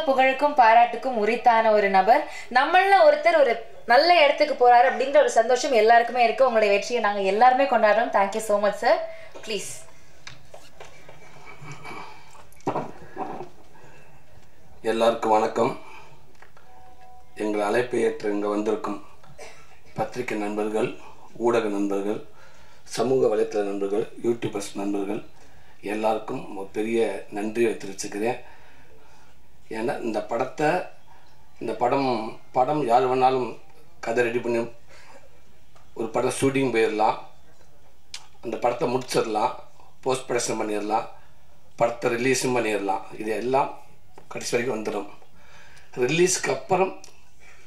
புகழுக்கும் பாராட்டுக்கும் உரித்தான ஒரு நபர். நம்மள ஒருத்தர் ஒரு நல்ல இடத்துக்கு போறாரு அப்படிங்கிற ஒரு சந்தோஷம் எல்லாருக்குமே இருக்கு. உங்களுடைய வெற்றியை நாங்க எல்லாருமே கொண்டாடுறோம். Thank you so much sir. Please. எல்லாருக்கும் வணக்கம். எங்கள் அழைப்பை ஏற்று இங்கே வந்திருக்கும் பத்திரிகை நண்பர்கள், ஊடக நண்பர்கள், சமூக வலைத்தள நண்பர்கள், யூடியூபர்ஸ் நண்பர்கள் எல்லாருக்கும் ஒரு பெரிய நன்றியை தெரிவிச்சுக்கிறேன். ஏன்னா இந்த படம் யார் வேணாலும் கதை ரெடி பண்ணி ஒரு படம் ஷூட்டிங் போயிடலாம், அந்த படத்தை முடிச்சிடலாம், போஸ்ட் ப்ரொடக்ஷன் பண்ணிடலாம், படத்தை ரிலீஸும் பண்ணிடலாம். இது எல்லாம் கடைசி வரைக்கும் வந்துடும். ரிலீஸ்க்கு அப்புறம்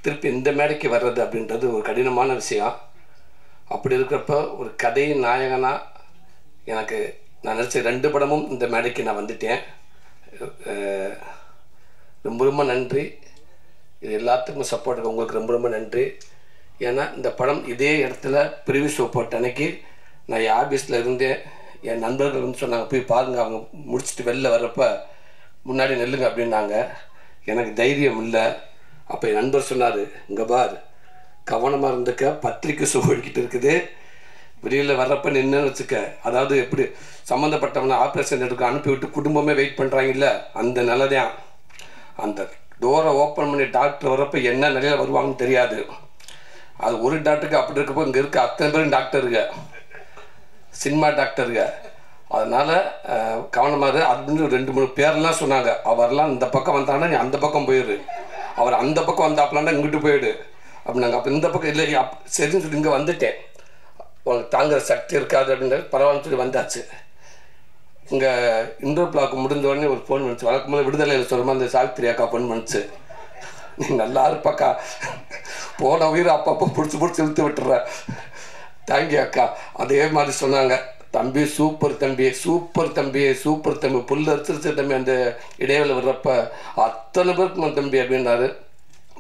திருப்பி இந்த மேடைக்கு வர்றது அப்படின்றது ஒரு கடினமான விஷயம். அப்படி இருக்கிறப்ப ஒரு கதை நாயகனாக எனக்கு நான் நினச்ச 2 படமும் இந்த மேடைக்கு நான் வந்துட்டேன். ரொம்ப ரொம்ப நன்றி. இது எல்லாத்துக்கும் சப்போர்ட் உங்களுக்கு ரொம்ப ரொம்ப நன்றி. ஏன்னா இந்த படம் இதே இடத்துல ப்ரிவ்யூ ஷோ போட்ட அன்னைக்கு நான் என் ஆஃபீஸில் இருந்தேன். என் நண்பர்கள் வந்து சொன்னாங்க, போய் பாருங்கள், அவங்க முடிச்சுட்டு வெளில வர்றப்ப முன்னாடி நெல்லுங்க அப்படின்னாங்க. எனக்கு தைரியம் இல்லை. அப்போ என் நண்பர் சொன்னார், இங்கே பார், கவனமாக இருந்துக்க, பத்திரிக்கை ஷோ ஓடிக்கிட்டு இருக்குது, வெளியில் வர்றப்ப நின்றுன்னு வச்சுக்க. அதாவது எப்படி சம்மந்தப்பட்டவனை ஆப்ரேஷன் எடுக்க அனுப்பிவிட்டு குடும்பமே வெயிட் பண்ணுறாங்கல்ல, அந்த நிலைதான். அந்த டோரை ஓப்பன் பண்ணி டாக்டர் வர்றப்போ என்ன நிலையில் வருவாங்கன்னு தெரியாது. அது ஒரு டாக்டருக்கு அப்படி இருக்கப்போ இங்கே இருக்க அத்தனை பேரும் டாக்டருங்க, சினிமா டாக்டருங்க. அதனால் கவனமாக அப்படின்னு 2-3 பேரெல்லாம் சொன்னாங்க. அவரெல்லாம் இந்த பக்கம் வந்தாங்கன்னா நீ அந்த பக்கம் போயிடு, அவர் அந்த பக்கம் வந்தாப்பலான்னா இங்கிட்டு போயிடு அப்படின்னாங்க. அப்போ இந்த பக்கம் இல்லை, சரின்னு சொல்லி இங்கே வந்துட்டேன். உனக்கு தாங்குற சக்தி இருக்காது அப்படின்றது பரவாயில்லன்னு சொல்லி வந்தாச்சு. இங்கே இன்டோர் பிளாக் முடிஞ்ச உடனே ஒரு ஃபோன் பண்ணிச்சு. வழக்கம் போது விடுதலையில் சொல்லுமா அந்த சாவித்திரி அக்கா ஃபோன் பண்ணிச்சு, நீ நல்லா இருப்பாக்கா, போன உயிரை அப்பப்போ பிடிச்சி இழுத்து விட்டுற, தேங்க்யூ அக்கா. அதே மாதிரி சொன்னாங்க, தம்பி சூப்பர் தம்பி, சூப்பர் தம்பி, சூப்பர் தம்பி, புல் அரிச்சிருச்சு தம்பி. அந்த இடைவேளை வர்றப்ப அத்தனை பேருக்கு தம்பி அப்படின்னாரு.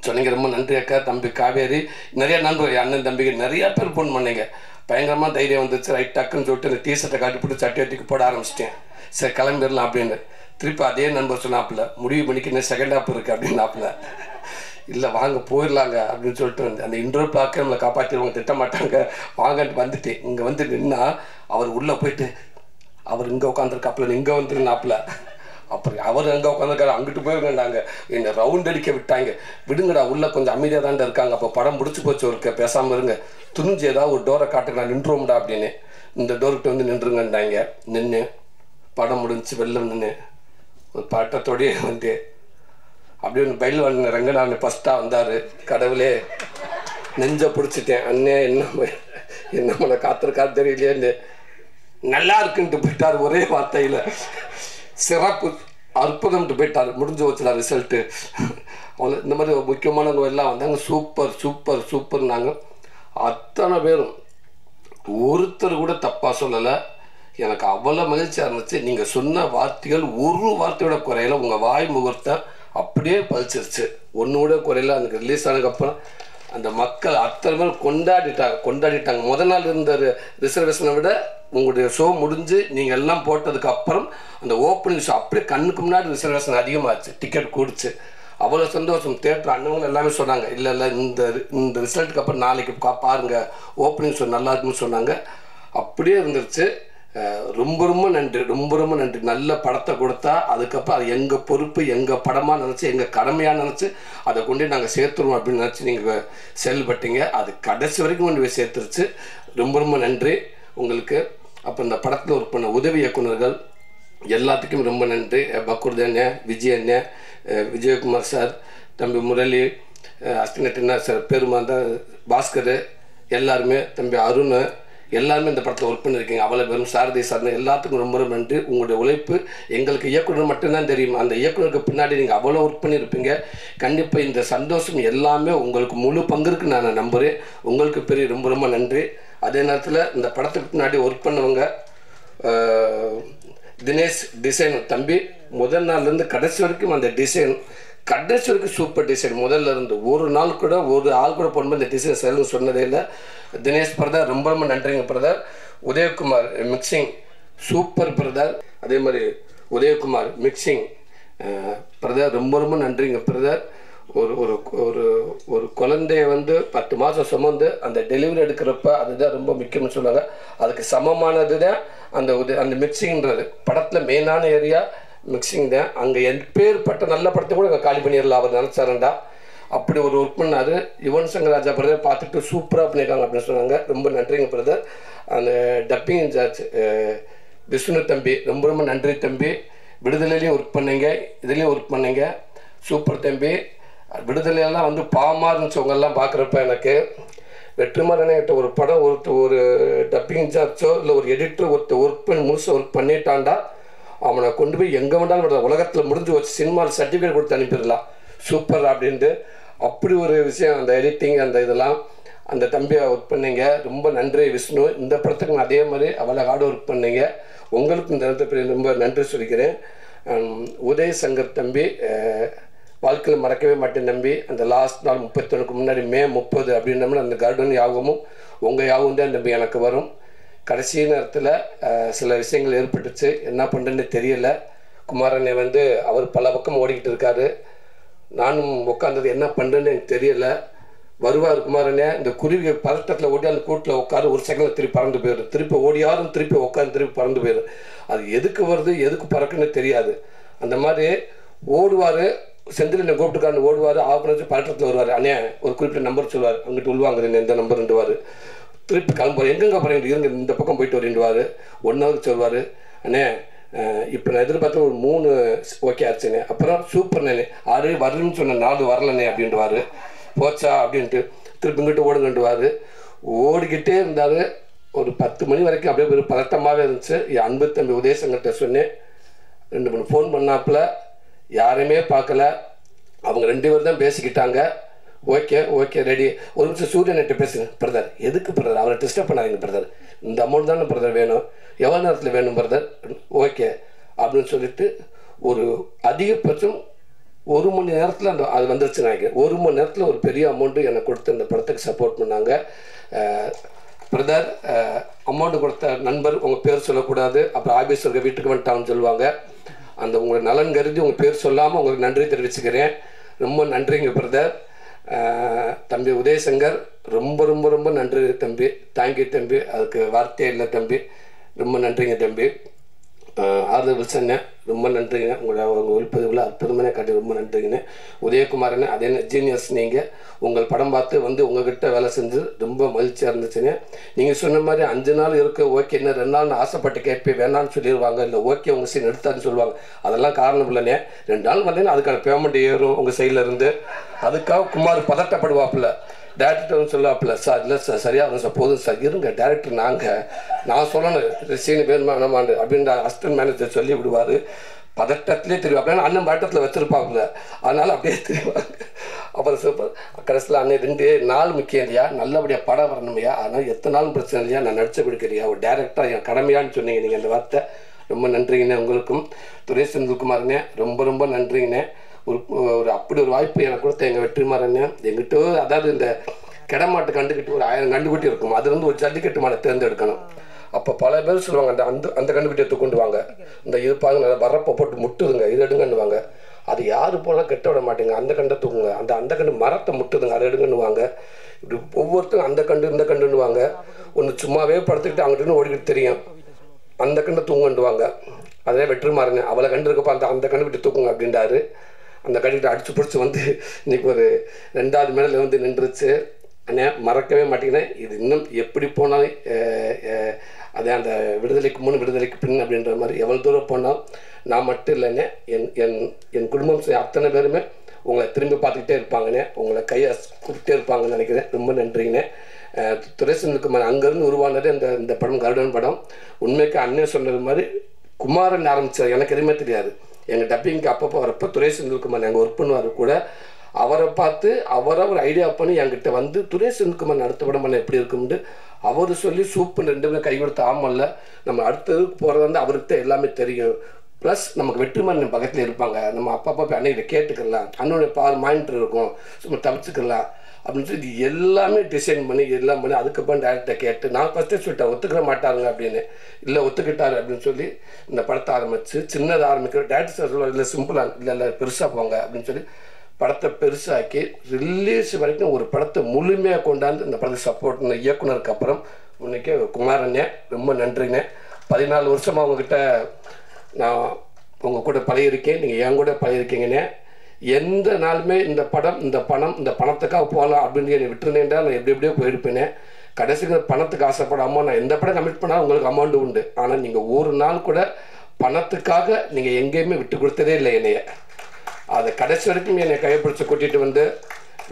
சொன்னீங்க, ரொம்ப நன்றி அக்கா. தம்பி காவேரி, நிறையா நண்பர்கள், அண்ணன் தம்பிக்கு நிறையா பேர் ஃபோன் பண்ணீங்க. பயங்கரமாக தைரியம் வந்துச்சு. ரைட் டக்குன்னு சொல்லிட்டு அந்த டிஷர்ட்டை காட்டி போட்டு சட்டி வட்டிக்கு போட ஆரம்பிச்சிட்டேன். சரி கிளம்பிடலாம் அப்படின்னு. திருப்பி அதே நண்பர் சொன்னாப்புல, முடிவு பண்ணிக்கு இன்னும் செகண்ட் ஹாப் இருக்குது அப்படின்னாப்புல. இல்லை வாங்க போயிடலாங்க அப்படின்னு சொல்லிட்டு வந்து அந்த இன்டர்வல் பார்க்க நம்மளை காப்பாற்றிடுவாங்க, திட்ட மாட்டாங்க, வாங்கன்ட்டு வந்துட்டேன். இங்கே வந்து நின்னா அவர் உள்ளே போயிட்டு, அவர் இங்கே உட்காந்துருக்காப்புல, இங்கே வந்துருந்தாப்புல. அப்புறம் அவர் எங்கே உட்காந்துருக்காரு, அங்கிட்டு போயிருந்தாங்க. என்னை ரவுண்ட் அடிக்க விட்டாங்க. விடுங்கடா, உள்ளே கொஞ்சம் அமைதியாக தாண்டா இருக்காங்க, அப்போ படம் முடிச்சு போச்சு, ஒரு பேசாமல் இருங்க, துணிஞ்சு ஏதாவது ஒரு டோரை காட்டுக்கு நான் நின்றுவோம்டா அப்படின்னு. இந்த டோர்கிட்ட வந்து நின்றுங்கண்டாங்க. நின்று படம் முடிஞ்சு வெளில நின்று ஒரு பட்டத்தோடையே வந்து அப்படியே ஒன்று பயில் வந்து ரங்கநாதன் ஃபஸ்ட்டாக வந்தார். கடவுளே நெஞ்சை பிடிச்சிட்டேன். அண்ணே என்ன பண்ண காத்திருக்காரு தெரியலையே, நல்லா இருக்குன்ட்டு போயிட்டார் ஒரே வார்த்தையில். சிறப்பு, அற்புதம்ட்டு போயிட்டார். முடிஞ்சு வச்சுடா ரிசல்ட்டு. அவங்க இந்த மாதிரி முக்கியமானவங்க எல்லாம் வந்தாங்க. சூப்பர் சூப்பர் சூப்பர்னாங்க. அத்தனை பேரும் ஒருத்தர் கூட தப்பாக சொல்லலை. எனக்கு அவ்வளோ மகிழ்ச்சியாக இருந்துச்சு. நீங்கள் சொன்ன வார்த்தைகள் ஒரு வார்த்தையோட குறையில, உங்கள் வாய் முகூர்த்தம் அப்படியே பழிச்சிருச்சு, ஒன்று கூட குறையில. எனக்கு ரிலீஸ் ஆனதுக்கப்புறம் அந்த மக்கள் அத்தனை பேர் கொண்டாடிட்டாங்க. முதல் நாள் இருந்த ரிசர்வேஷனை விட உங்களுடைய ஷோ முடிஞ்சு நீங்கள் எல்லாம் போட்டதுக்கப்புறம் அந்த ஓப்பனிங் ஷோ அப்படியே கண்ணுக்கு முன்னாடி ரிசர்வேஷன் அதிகமாகிடுச்சு, டிக்கெட் கூடிச்சு. அவ்வளோ சந்தோஷம். தேட்டர் அண்ணவங்க எல்லாமே சொன்னாங்க, இல்லை இந்த ரிசல்ட்டுக்கு அப்புறம் நாளைக்கு பாருங்கள் ஓப்பனிங் ஷோ நல்லா இருக்குன்னு சொன்னாங்க. அப்படியே இருந்துருச்சு. ரொம்ப ரொம்ப நன்றி, ரொம்ப ரொம்ப நன்றி. நல்ல படத்தை கொடுத்தா அதுக்கப்புறம் அது எங்கள் பொறுப்பு, எங்கள் படமாக நினச்சி, எங்கள் கடமையாக நினச்சி அதை கொண்டு நாங்கள் சேர்த்துருவோம் அப்படின்னு நினச்சி நீங்கள் செயல்பட்டீங்க. அது கடைசி வரைக்கும் கொண்டு போய் சேர்த்துருச்சு. ரொம்ப ரொம்ப நன்றி உங்களுக்கு. அப்போ இந்த படத்தில் ஒர்க் பண்ண உதவி இயக்குநர்கள் எல்லாத்துக்கும் ரொம்ப நன்றி. பக்குர்தன் அண்ணன், விஜய் அண்ணன், விஜயகுமார் சார், தம்பி முரளி, அஸ்தினட்டினா சார், பெருமாந்தா, பாஸ்கர், எல்லாருமே, தம்பி அருண், எல்லாருமே இந்த படத்தில் ஒர்க் பண்ணியிருக்கீங்க. அவ்வளோ பேரும், சாரதி சார், எல்லாத்துக்கும் ரொம்ப ரொம்ப நன்றி. உங்களுடைய உழைப்பு எங்களுக்கு இயக்குனர் மட்டும்தான் தெரியும். அந்த இயக்குனருக்கு பின்னாடி நீங்கள் அவ்வளோ ஒர்க் பண்ணியிருப்பீங்க. கண்டிப்பாக இந்த சந்தோஷம் எல்லாமே உங்களுக்கு முழு பங்கு இருக்குன்னு நான் நம்புகிறேன். உங்களுக்கு பெரிய ரொம்ப ரொம்ப நன்றி. அதே நேரத்தில் இந்த படத்துக்கு பின்னாடி ஒர்க் பண்ணவங்க தினேஷ் டிசைன் தம்பி, முதல் நாள்லேருந்து கடைசி வரைக்கும் அந்த டிசைன் கடைசி வரைக்கும் சூப்பர் டிசைன். முதல்ல இருந்து ஒரு நாள் கூட ஒரு ஆள் கூட போகும்போது இந்த டிசைன் சரின்னு சொன்னதே இல்லை. தினேஷ் பிரதர் ரொம்ப ரொம்ப நன்றிங்க brother. Udayakumar mixing super brother. அதே மாதிரி உதயகுமார் மிக்சிங் பிரதர் ரொம்ப ரொம்ப நன்றிங்க பிரதர். ஒரு ஒரு ஒரு ஒரு குழந்தைய வந்து 10 மாதம் சுமந்து அந்த டெலிவரி எடுக்கிறப்ப அதுதான் ரொம்ப முக்கியம்னு சொல்லுவாங்க. அதுக்கு சமமானது தான் அந்த மிக்சிங்கிறது. படத்தில் மெயினான ஏரியா மிக்சிங் தான். அங்கே எப்பேற்பட்ட நல்ல படத்தை கூட காலி பண்ணிடலாம் அவர் நினச்சாருண்டா. அப்படி ஒரு ஒர்க் பண்ணார். யுவன் சங்கர் ராஜா பிரதர் பார்த்துட்டு சூப்பராக பண்ணியிருக்காங்க அப்படின்னு சொன்னாங்க. ரொம்ப நன்றிங்க பிரதர். அந்த டப்பிங் இன்சார்ஜ் விஷ்ணு தம்பி ரொம்ப ரொம்ப நன்றி தம்பி. விடுதலையிலையும் ஒர்க் பண்ணீங்க, இதுலேயும் ஒர்க் பண்ணீங்க, சூப்பர் தம்பி. விடுதலையெல்லாம் வந்து பாவமாக இருந்துச்சவங்கெல்லாம் பார்க்குறப்ப எனக்கு வெற்றிமாறன்கிட்ட ஒரு படம் ஒரு டப்பிங் இன்சார்ஜோ இல்லை ஒரு எடிட்டர் ஒர்க் பண்ணி முழுசாக ஒர்க் பண்ணிட்டான்டா அவனை கொண்டு போய் எங்கே வேண்டாலும் உலகத்தில் முடிஞ்சு வச்சு சினிமாவில் சர்டிஃபிகேட் கொடுத்து அனுப்பிடலாம் சூப்பர் அப்படின்ட்டு. அப்படி ஒரு விஷயம் அந்த எடிட்டிங் அந்த இதெல்லாம் அந்த தம்பியை ஒர்க் பண்ணீங்க. ரொம்ப நன்றி விஷ்ணு. இந்த படத்துக்கு நான் அதே மாதிரி அவ்வளோ ஹார்டு ஒர்க் பண்ணீங்க. உங்களுக்கு இந்த இடத்துல ரொம்ப நன்றி சொல்லிக்கிறேன். உதய சங்கர் தம்பி வாழ்க்கையில் மறக்கவே மாட்டேன் தம்பி. அந்த லாஸ்ட் நாள் 31க்கு முன்னாடி May 30 அப்படின்னோம்னா அந்த கார்டன் யாகமும் உங்கள் யாகம் தான் தம்பி எனக்கு வரும். கடைசி நேரத்தில் சில விஷயங்கள் ஏற்பட்டுச்சு, என்ன பண்ணுறேன்னு தெரியல. குமாரனை வந்து அவர் பல பக்கம் ஓடிக்கிட்டு இருக்காரு. நானும் உட்காந்தது என்ன பண்ணுறேன்னு எனக்கு தெரியல. வருவார் குமாரனே, இந்த குருவி பதட்டத்தில் ஓடி அந்த கூட்டில் உட்காரு, ஒரு செகண்டில் திருப்பி பறந்து போயிடும். திருப்பி ஓடியாரும் திருப்பி உட்காந்து திருப்பி பறந்து போயிடும். அது எதுக்கு வருது எதுக்கு பறக்குன்னு தெரியாது. அந்த மாதிரி ஓடுவார். செந்தில் கூப்பிட்டுக்காரன் ஓடுவார். ஆஃப் பதட்டத்தில் வருவார். அண்ணே ஒரு குறிப்பிட்ட நம்பர் சொல்லுவார், அங்கிட்டு உள்வாங்குறேன் எந்த நம்பர்ன்றுவார். திருப்பி கிளம்புவார். எங்கெங்க போகிறீங்க இருங்க இந்த பக்கம் போயிட்டு வரேன்டுவார். 1 hour சொல்வார். அண்ணே இப்போ நான் எதிர்பார்த்து ஒரு 3 ஓகே ஆச்சுண்ணே. அப்புறம் சூப்பர் நானே 6 வரலன்னு சொன்ன 4 வரலண்ணே அப்படின்ட்டுவார். போச்சா அப்படின்ட்டு திருப்பி இங்கிட்டு ஓடுங்கன்ட்டுவார். ஓடிக்கிட்டே இருந்தார். ஒரு 10 மணி வரைக்கும் அப்படியே ஒரு பதட்டமாகவே இருந்துச்சு. என் அன்பு தம்பி உதயசங்கர்கிட்ட சொன்னேன். 2-3 ஃபோன் பண்ணாப்புல யாரையுமே பார்க்கல. அவங்க 2 பேர் தான் பேசிக்கிட்டாங்க. Okay okay ready. ஒரு நிமிஷம் சூரியன்கிட்ட பேசுங்க பிரதர். எதுக்கு பிரதர் அவரை டிஸ்டர்ப் பண்ணாதீங்க பிரதர், இந்த அமௌண்ட் தானே பிரதர் வேணும், எவ்வளோ நேரத்தில் வேணும் பிரதர், ஓகே அப்படின்னு சொல்லிட்டு ஒரு அதிகபட்சம் 1 மணி நேரத்தில் அது வந்துருச்சு நினைக்கிறேன். 1 மணி நேரத்தில் ஒரு பெரிய அமௌண்ட்டு எனக்கு கொடுத்து இந்த படத்துக்கு சப்போர்ட் பண்ணாங்க. பிரதர் அமௌண்ட்டு கொடுத்த நண்பர் உங்கள் பேர் சொல்லக்கூடாது, அப்புறம் ஆஃபீஸ் இருக்க வீட்டுக்கு வந்துட்டான்னு சொல்லுவாங்க. அந்த உங்களை நலன் கருதி உங்கள் பேர் சொல்லாமல் உங்களுக்கு நன்றி தெரிவிச்சுக்கிறேன். ரொம்ப நன்றிங்க பிரதர். தம்பி உதயசங்கர் ரொம்ப ரொம்ப ரொம்ப நன்றி தம்பி. தேங்க்யூ தம்பி, அதுக்கு வார்த்தையே இல்லை தம்பி. ரொம்ப நன்றிங்க தம்பி. ஆறுதல் வில்சண்ணே ரொம்ப நன்றிங்க. உங்களை ஒளிப்பதிவில் அற்புதமான காட்டி ரொம்ப நன்றிங்கண்ணே. உதயகுமாரண்ணே அதே ஜீனியஸ். நீங்கள் உங்கள் படம் பார்த்து வந்து உங்கள்கிட்ட வேலை செஞ்சு ரொம்ப மகிழ்ச்சியாக இருந்துச்சுங்க. நீங்கள் சொன்ன மாதிரி 5 நாள் இருக்க ஓகே, இன்னும் 2 நாள்னு ஆசைப்பட்டு கேட்பேன் வேணான்னு சொல்லிடுவாங்க, இல்லை ஓகே உங்கள் சீன் எடுத்தான்னு சொல்லுவாங்க. அதெல்லாம் காரணம் இல்லைண்ணே. 2 நாள் வந்தீங்கன்னா அதுக்கான பேமெண்ட் ஏறும் உங்கள் சைடில் இருந்து. அதுக்காக குமார் பதட்டப்படுவாப்புல. டேரக்டர் சொல்லுவாப்புல, சார் இல்லை சார் சரியாக இருக்கும் சார், போதும் சார் இருங்க டேரக்டர் நான் சொல்லணும் சீனு வேணுமா வேணாமாண்டு அப்படின்ற அசிஸ்டன்ட் மேனேஜர் சொல்லி விடுவார். பதட்டத்திலே தெரியும். அப்படின்னா அண்ணன் பதட்டத்தில் வச்சுருப்பாப்புல, அதனால் அப்படியே தெரியுவாங்க. அப்புறம் சூப்பர் கடைசியில் அண்ணன் 2 நாள் முக்கியம் இல்லையா, நல்லபடியாக படம் வரணுமையா, அதனால் எத்தனை நாளும் பிரச்சனை இல்லையா, நான் நடிச்சு கொடுக்குறியா ஒரு டேரக்டராக என் கடமையான்னு சொன்னீங்க நீங்கள் அந்த வார்த்தை. ரொம்ப நன்றிங்கண்ணே. உங்களுக்கும் துரை செந்தில்குமார்ண்ணே ரொம்ப ரொம்ப நன்றிங்கண்ணே. ஒரு அப்படி ஒரு வாய்ப்பு எனக்கு கொடுத்த எங்கள் வெற்றிமாறண்ணே. எங்கிட்ட அதாவது இந்த கிடமாட்டு கண்டுக்கிட்டு ஒரு 1000 கண்டுக்குட்டி இருக்கும், அது வந்து ஒரு ஜல்லிக்கட்டு மாடை தேர்ந்தெடுக்கணும். அப்போ பல பேர் சொல்லுவாங்க அந்த கண்டுக்குட்டியை தூக்கொண்டு வாங்க, இந்த இருப்பாங்க நல்லா வரப்போ போட்டு முட்டுதுங்க இது எடுங்கன்னுவாங்க. அது யார் போனால் கெட்ட விட மாட்டேங்க, அந்த கண்டை தூக்குங்க, அந்த கண்டு மரத்தை முட்டுதுங்க அதை எடுங்கன்னுவாங்க. இப்படி ஒவ்வொருத்தரும் அந்த கண்டு இந்த கண்டுன்னுவாங்க. ஒன்று சும்மாவே படுத்துக்கிட்டு அங்கிட்டு ஓடிக்கிட்டு தெரியும், அந்த கண்டை தூங்குன்னுவாங்க. அதே வெற்றிமாறண்ணே அவளை கண்டு இருக்கப்போ அந்த கண்டுக்கிட்டு தூக்குங்க அப்படின்றாரு. அந்த கண்டுக்கிட்ட அடிச்சு பிடிச்சி வந்து இன்றைக்கி ஒரு 2வது மேடையில் வந்து நின்றுச்சு. அண்ணே மறக்கவே மாட்டேங்கிறேன். இது இன்னும் எப்படி போனாலும் அதே அந்த விடுதலைக்கு முன் விடுதலைக்கு பின் அப்படின்ற மாதிரி எவ்வளோ தூரம் போனால் நான் மட்டும் இல்லைண்ணே, என் குடும்பம் அத்தனை பேருமே உங்களை திரும்பி பார்த்துக்கிட்டே இருப்பாங்கண்ணே, உங்களை கையை கூப்பிட்டே இருப்பாங்கன்னு நினைக்கிறேன். ரொம்ப நன்றிங்கண்ணே. துரை செந்தில்குமார் அங்கேருந்து உருவானது இந்த படம் கருடன் படம். உண்மைக்கு அண்ணன் சொன்னது மாதிரி குமாரன் ஆரம்பித்தார், எனக்கு எதுவுமே தெரியாது. எங்கள் டப்பிங்க்கு அப்பப்போ வரப்போ துரை செந்தில்குமார் எங்கள் ஒர்க் பண்ணுவார் கூட, அவரை பார்த்து அவரை ஒரு ஐடியா பண்ணி என்கிட்ட வந்து துரை செந்தில்குமார் அடுத்த படம் பண்ண எப்படி இருக்கும்னு அவர் சொல்லி சூப்பர் 2 பேரும் கை கொடுத்து ஆமல்ல நம்ம அடுத்ததுக்கு போகிறது வந்து அவருக்கு எல்லாமே தெரியும். ப்ளஸ் நமக்கு வெற்றிமாறன் பக்கத்தில் இருப்பாங்க, நம்ம அப்பா போய் அன்னைக்கிட்ட கேட்டுக்கலாம், அண்ணனுடைய மானிட்டர் இருக்கும், சும்மா தவிச்சுக்கலாம். அப்படின்னு சொல்லி இது எல்லாமே டிசைன் பண்ணி எல்லாம் பண்ணி அதுக்கப்புறம் டேரக்டரை கேட்டு நான் ஃபஸ்ட்டே சொல்லிட்டேன் ஒத்துக்கிற மாட்டாருங்க அப்படின்னு. இல்லை ஒத்துக்கிட்டாரு அப்படின்னு சொல்லி இந்த படத்தை ஆரம்பித்து சின்னதாக ஆரம்பிக்கிற டேரக்டர் சார் சொல்லுவார் இல்லை சிம்பிளாக இல்லை பெருசாக போங்க அப்படின்னு சொல்லி படத்தை பெருசாக்கி ரிலீஸ் வரைக்கும் ஒரு படத்தை முழுமையாக கொண்டாந்து இந்த படத்தை சப்போர்ட் இயக்குனருக்கு அப்புறம் இன்னைக்கு குமாரண்ணே ரொம்ப நன்றிண்ணே. 14 வருஷமாக உங்ககிட்ட நான் உங்கள் கூட பழகிருக்கேன், நீங்கள் என் கூட பழகிருக்கீங்கண்ணே. எந்த நாளுமே இந்த படம் இந்த பணத்துக்காக போகலாம் அப்படின்னு என்னை விட்டுருந்தேன்டா நான் எப்படியோ போயிருப்பேனே. கடைசிக்கு பணத்துக்கு ஆசைப்படாமல் நான் எந்த படம் கமிட் பண்ணாலும் உங்களுக்கு அமௌண்ட் உண்டு. ஆனால் நீங்கள் ஒரு நாள் கூட பணத்துக்காக நீங்கள் எங்கேயுமே விட்டு கொடுத்ததே இல்லை என்னைய. அதை கடைசி வரைக்கும் என்னை கைப்பிடிச்சு கூட்டிகிட்டு வந்து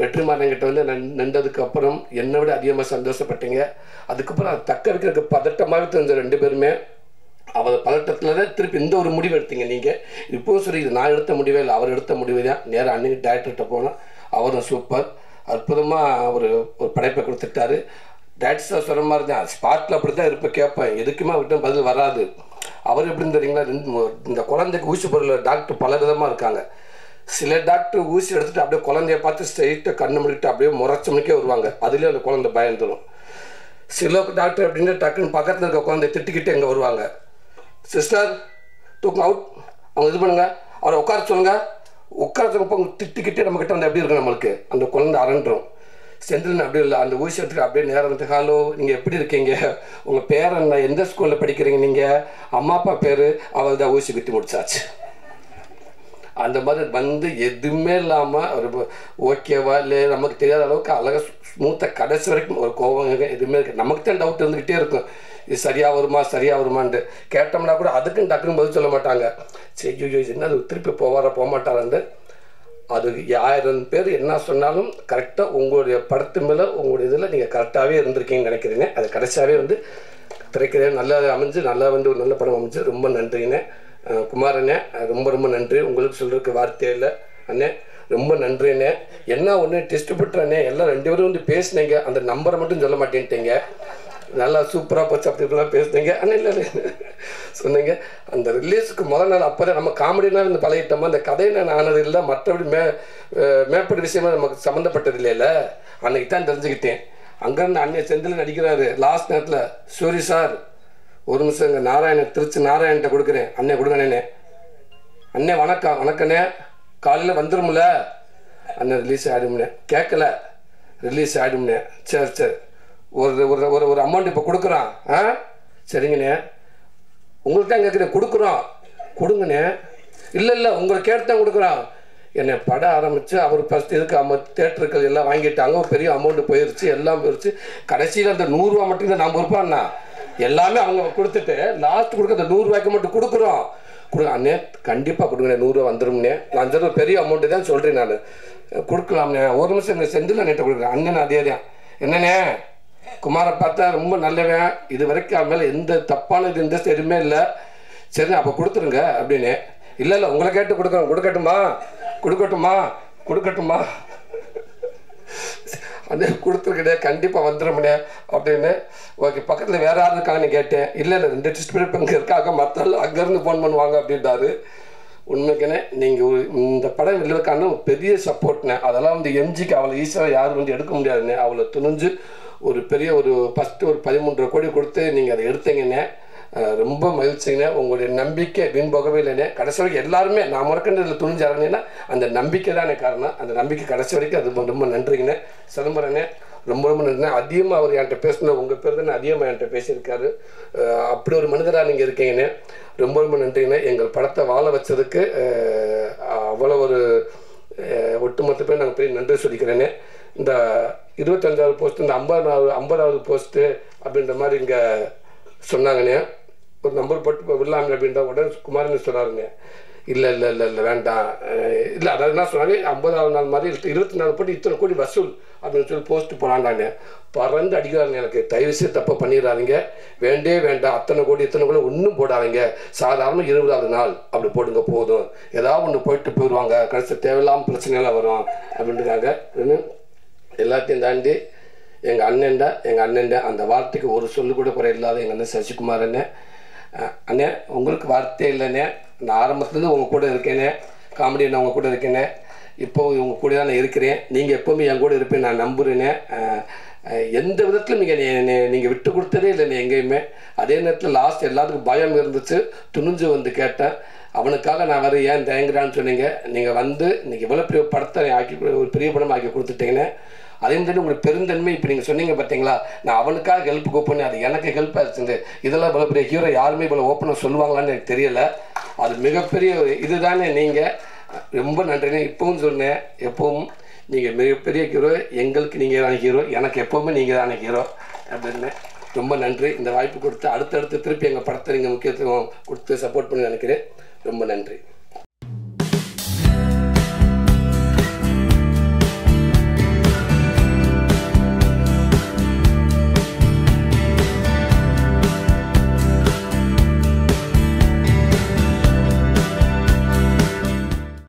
வெற்றிமாறன்கிட்ட வந்து நின்றதுக்கு அப்புறம் என்னை விட அதிகமாக சந்தோஷப்பட்டீங்க. அதுக்கப்புறம் அதை தக்க வைக்கிறதுக்கு பதட்டமாக தெரிஞ்ச 2 பேருமே அவர் பதட்டத்தில் தான் திருப்பி இந்த ஒரு முடிவு எடுத்தீங்க. நீங்கள் இப்போவும் சரி இது நான் எடுத்த முடிவே இல்லை, அவர் எடுத்த முடிவு தான். நேராக அன்னைக்கு டேரக்டர்கிட்ட போனால் அவரும் சூப்பர் அற்புதமாக ஒரு படைப்பை கொடுத்துட்டாரு. டேரக்டர் சார் சொல்கிற மாதிரி தான் ஸ்பாட்டில் அப்படி தான் இருப்பேன், கேட்பேன், எதுக்குமே அவர்கிட்ட பதில் வராது. அவர் எப்படின்னு தெரியுங்களா, இந்த குழந்தைக்கு ஊசி பொருள் டாக்டர் பல விதமாக இருக்காங்க. சில டாக்டர் ஊசி எடுத்துகிட்டு அப்படியே குழந்தைய பார்த்து ஸ்ட்ரெயிட்டாக கண்ணு முடிக்கிட்டு அப்படியே முறைச்சமணிக்கே வருவாங்க, அதுலேயே அந்த குழந்தை பயந்துடும். சில டாக்டர் எப்படின்னா டக்குன்னு பக்கத்தில் இருக்க குழந்தைய திட்டிக்கிட்டு எங்கே வருவாங்க, சிஸ்டர் தூக்கம் அவுட், அவங்க இது பண்ணுங்க, அவரை உட்கார சொல்லுங்க, உட்கார சொல்லுங்க, அவங்க திட்டிக்கிட்டே நம்மக்கிட்ட வந்து எப்படி இருக்கு நம்மளுக்கு அந்த குழந்தை அரண்டுரும். செந்தில் அப்படி இல்லை, அந்த ஊசி எடுத்துட்டு அப்படியே நேரம் வந்து ஹலோ நீங்கள் எப்படி இருக்கீங்க, உங்கள் பேர் என்ன, எந்த ஸ்கூலில் படிக்கிறீங்க, நீங்கள் அம்மா அப்பா பேர், அவள் தான் ஊசி குத்தி முடிச்சாச்சு. அந்த மாதிரி வந்து எதுவுமே இல்லாமல் ஒரு ஓகேவா இல்லை நமக்கு தெரியாத அளவுக்கு அழகாக ஸ்மூத்தாக கடைசி வரைக்கும் ஒரு கோவம் எதுவுமே இருக்குது. நமக்கு தான் டவுட் இருந்துக்கிட்டே இருக்கும், இது சரியாக வருமான்ட்டு கேட்டோம்னா கூட அதுக்குன்னு டக்குன்னு பதில் சொல்ல மாட்டாங்க. சரி என்ன அது திருப்பி போக மாட்டாரான்ட்டு அது 1000 பேர் என்ன சொன்னாலும் கரெக்டாக உங்களுடைய படத்து மேலே உங்களுடைய இதில் நீங்கள் கரெக்டாகவே இருந்திருக்கீங்கன்னு நினைக்கிறீங்க. அது கடைசியாகவே வந்து திரைக்கிறேன் நல்லா அமைஞ்சு நல்லா வந்து ஒரு நல்ல படம் அமைஞ்சு ரொம்ப நன்றிங்கண்ணே. குமாரண்ணே ரொம்ப நன்றி, உங்களுக்கு சொல்கிறதுக்கு வார்த்தையே இல்லை அண்ணே, ரொம்ப நன்றிண்ணே. என்ன ஒன்று டிஸ்ட்ரிபியூட்டர் அண்ணே எல்லாம் 2 பேரும் வந்து பேசினீங்க, அந்த நம்பரை மட்டும் சொல்ல மாட்டேன்ட்டீங்க, நல்லா சூப்பராக போச்சு அப்படி இப்படிலாம் பேசுனீங்க அண்ணே. இல்லை சொன்னீங்க அந்த ரிலீஸுக்கு முதல் நாள் அப்போதான் நம்ம காமெடினா வந்து பழகிட்டோமா, அந்த கதையை நான் ஆனது இல்லை, மற்றபடி மேற்படி விஷயமா நமக்கு சம்மந்தப்பட்டது இல்லைல்ல, அன்னைக்கு தான் தெரிஞ்சுக்கிட்டேன். அங்கேருந்து அண்ணே செந்தில் நடிக்கிறாரு லாஸ்ட் நேரத்தில், சூரி சார் ஒரு நிமிஷம் இங்கே திருச்சி நாராயண்கிட்ட கொடுக்குறேன், அண்ணே கொடுங்கண்ணே, அண்ணே வணக்கண்ணே காலையில் வந்துடும்ல அண்ணே ரிலீஸ் ஆகிடும்னே, கேட்கல ரிலீஸ் ஆகிடும்னே, சரி ஒரு அமௌண்ட் இப்போ கொடுக்குறான், சரிங்கண்ணே உங்களுக்கு தான் கேட்குறேன், கொடுங்கண்ணே, இல்லை உங்களை கேட்டு தான் கொடுக்குறான். என்னை படம் ஆரம்பித்து அவர் ஃபஸ்ட் இதுக்கு தேட்டருக்கு எல்லாம் வாங்கிட்டாங்க, பெரிய அமௌண்ட்டு போயிடுச்சு, எல்லாம் போயிடுச்சு. கடைசியில் அந்த 100 ரூபா மட்டும் தான் நான் பொறுப்பாண்ணா, எல்லாமே அவங்க கொடுத்துட்டு லாஸ்ட் கொடுக்க அந்த 100 ரூபாய்க்கு மட்டும் கொடுக்குறோம். அண்ணே கண்டிப்பாக கொடுங்கண்ணே, 100 ரூபா வந்துடும்ண்ணே, நான் சொல்கிற பெரிய அமௌண்ட்டு தான் சொல்கிறேன், நான் கொடுக்கலாம்ண்ணே. ஒரு நிமிஷம் இந்த செந்தில் அண்ணேட்ட கொடுக்குறேன், அண்ணன் அதே தான் என்னண்ணே குமாரை பார்த்தா ரொம்ப நல்லவன், இது வரைக்கும் அவன் மேலே எந்த தப்பான இது இந்த எதுவுமே இல்லை, சரி அப்போ கொடுத்துருங்க அப்படின்னு. இல்லை உங்களை கேட்டு கொடுக்கட்டுமா அந்த கொடுத்துருக்கே கண்டிப்பாக வந்துடும்ண்ணே அப்படின்னு. ஓகே பக்கத்தில் வேறு யாரும் இருக்காங்கன்னு கேட்டேன், இல்லை 2 டிஸ்ட்ரிபியூட்டர் இங்கே இருக்காங்க, மற்றெல்லாம் அங்கேருந்து ஃபோன் பண்ணுவாங்க அப்படின்றாரு. உண்மைக்குன்னே நீங்கள் இந்த படம் வெளிவக்கான ஒரு பெரிய சப்போர்ட்னே, அதெல்லாம் வந்து எம்ஜிக்கு அவளை ஈஸியாக யாரும் வந்து எடுக்க முடியாதுண்ணே, அவளை துணிஞ்சு ஒரு பெரிய ஃபஸ்ட்டு ஒரு 13 கோடி கொடுத்து நீங்கள் அதை எடுத்தீங்கண்ணே, ரொம்ப மகிழ்ச்சிங்கண்ணே. உங்களுடைய நம்பிக்கை வீண் போகவே இல்லைண்ணே, கடைசி வரைக்கும் எல்லாருமே நான் முறக்கண்டு இதில் துணிஞ்சாருங்கன்னா அந்த நம்பிக்கை தானே காரணம், அந்த நம்பிக்கை கடைசி வரைக்கும் அது ரொம்ப நன்றிங்கண்ணே. சிதம்பரண்ணே ரொம்ப நன்றிண்ணே, அதிகமாக அவர் என்கிட்ட பேசின உங்கள் பேர் தானே அதிகமாக என்கிட்ட பேசியிருக்காரு, அப்படி ஒரு மனிதராக நீங்கள் இருக்கீங்கண்ணே, ரொம்ப நன்றிங்கண்ணே. எங்கள் படத்தை வாழ வச்சதுக்கு அவ்வளோ ஒரு ஒட்டுமொத்த பேர் நாங்கள் பெரிய நன்றி சொல்லிக்கிறேனே. இந்த 25வது போஸ்ட்டு இந்த 50வது போஸ்ட்டு அப்படின்ற மாதிரி இங்கே சொன்னாங்கண்ணே, ஒரு நம்பர் போட்டு விடலாமே அப்படின்ற உடனே குமாரன் சொன்னாருங்க, இல்லை வேண்டாம், இல்லை அதாவது என்ன சொன்னாங்க 50வது நாள் மாதிரி 24 போட்டு இத்தனை கோடி வசூல் அப்படின்னு சொல்லி போஸ்ட்டு போனாண்டானே, பறந்து அடிக்கிறாங்க. எனக்கு தயவுசெய்து தப்பை பண்ணிடுறாங்க, வேண்டாம் அத்தனை கோடி ஒன்றும் போடாதீங்க, சாதாரண 20வது நாள் அப்படி போடுங்க போதும், ஏதாவது ஒன்று போயிட்டு போயிடுவாங்க, கடைசி தேவையில்லாமல் பிரச்சனைலாம் வரும் அப்படின்றாங்க. எல்லாத்தையும் தாண்டி எங்கள் அண்ணன்டா அந்த வார்த்தைக்கு ஒரு சொல்லு கூட குறை இல்லாத எங்கள் அண்ணன் சசிகுமார் அண்ணே உங்களுக்கு வார்த்தை இல்லைண்ணே, நான் ஆரம்பத்துலேருந்து உங்கள் கூட இருக்கேனே, காமெடி நான் உங்கள் கூட இருக்கேனே, இப்போ உங்க கூட தான் நான் இருக்கிறேன். நீங்கள் எப்போவுமே என் கூட இருப்பேன் நான் நம்புகிறேனே. எந்த விதத்திலும் நீங்கள் விட்டு கொடுத்ததே இல்லை எங்கேயுமே. அதே நேரத்தில் லாஸ்ட் எல்லாத்துக்கும் பயம் இருந்துச்சு, துணிஞ்சு வந்து கேட்டேன். அவனுக்காக நான் வர ஏன் தயங்குறான்னு சொன்னீங்க. நீங்கள் வந்து இன்றைக்கி இவ்வளோ பெரிய படத்தை ஆக்கி ஒரு பெரிய படம் ஆக்கி கொடுத்துட்டீங்கன்னு. அதே மாதிரி உங்களுக்கு பெருந்தன்மை இப்போ நீங்கள் சொன்னீங்க பார்த்தீங்களா, நான் அவனுக்காக ஹெல்ப் கூப்பிட்னேன், அது எனக்கு ஹெல்ப் ஆச்சுங்க. இதெல்லாம் இவ்வளோ பெரிய ஹீரோ யாருமே இவ்வளோ ஓப்பனாக சொல்லுவாங்களான்னு எனக்கு தெரியலை. அது மிகப்பெரிய இதுதானே. நீங்கள் ரொம்ப நன்றினே. இப்பவும் சொன்னேன், எப்பவும் நீங்கள் மிகப்பெரிய ஹீரோ, எங்களுக்கு நீங்கள் தானே ஹீரோ, எனக்கு எப்போவுமே நீங்கள் தானே ஹீரோ அப்படின்னு. ரொம்ப நன்றி இந்த வாய்ப்பு கொடுத்து அடுத்தடுத்து திருப்பி எங்கள் படத்தை நீங்கள் முக்கியத்துவம் கொடுத்து சப்போர்ட் பண்ணி நினைக்கிறேன். ரொம்ப நன்றி.